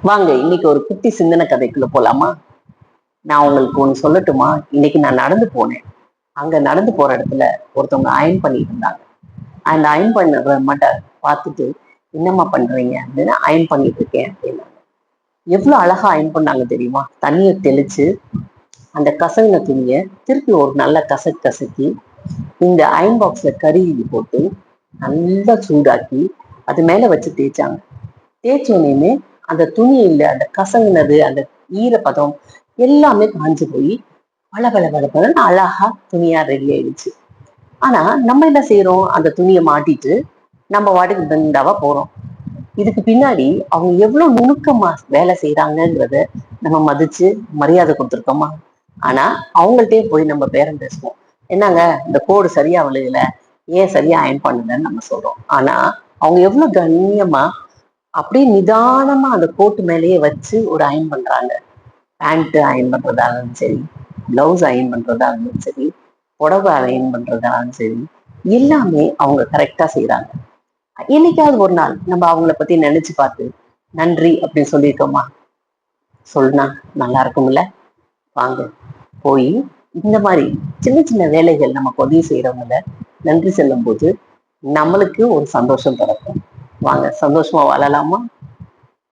வாங்க இன்னைக்கு ஒரு குட்டி சிந்தனை கதைக்குள்ள போலாமா? நான் உங்களுக்கு ஒண்ணு சொல்லட்டுமா? இன்னைக்கு நான் நடந்து போனேன். அங்க நடந்து போற இடத்துல ஒருத்தவங்க அயன் பண்ணிட்டு இருந்தாங்க. அந்த அயன் பண்ண மட்டும் பார்த்துட்டு, என்னம்மா பண்றீங்க அப்படின்னு, அயன் பண்ணிட்டு இருக்கேன் அப்படின்னா. எவ்வளவு அழகா அயன் பண்ணாங்க தெரியுமா? தண்ணியை தெளிச்சு அந்த கசங்கின துணியை திருப்பி ஒரு நல்ல கசக்கி இந்த அயன் பாக்ஸ்ல கறி போட்டு நல்லா சூடாக்கி அது மேல வச்சு தேய்ச்சாங்க. தேய்ச்சோனையுமே அந்த துணியில அந்த கசங்குனது, அந்த ஈரப்பதம் எல்லாமே காஞ்சு போய் பல அழகா துணியா ரெடி ஆயிடுச்சு. ஆனா நம்ம என்ன செய்யறோம்? அந்த துணியை மாட்டிட்டு நம்ம வாட்டுக்கு தண்டாவா போறோம். இதுக்கு பின்னாடி அவங்க எவ்வளவு நுணுக்கமா வேலை செய்யறாங்கன்றத நம்ம மதிச்சு மரியாதை கொடுத்துருக்கோமா? ஆனா அவங்கள்ட்டே போய் நம்ம பேரம் பேசுவோம். என்னங்க இந்த கோடு சரியா விழுகல, ஏன் சரியா அயன் பண்ணுங்கன்னு நம்ம சொல்றோம். ஆனா அவங்க எவ்வளவு கண்ணியமா அப்படியே நிதானமா அந்த கோட்டு மேலேயே வச்சு ஒரு அயன் பண்றாங்க. பேண்ட் அயன் பண்றதா இருந்தாலும் சரி, பிளவுஸ் அயன் பண்றதா இருந்தாலும் சரி, புடவை அயன் பண்றதா இருந்தாலும் சரி, எல்லாமே அவங்க கரெக்டா செய்யறாங்க. என்னைக்காவது ஒரு நாள் நம்ம அவங்கள பத்தி நினைச்சு பார்த்து நன்றி அப்படின்னு சொல்லியிருக்கோமா? சொன்னா நல்லா இருக்கும்ல. வாங்க போய் இந்த மாதிரி சின்ன சின்ன வேலைகள் நமக்கு உதவி செய்யறவங்கள நன்றி சொல்லும் போது நம்மளுக்கு ஒரு சந்தோஷம் பிறக்கும். வாங்க சந்தோஷமா வாழலாமா?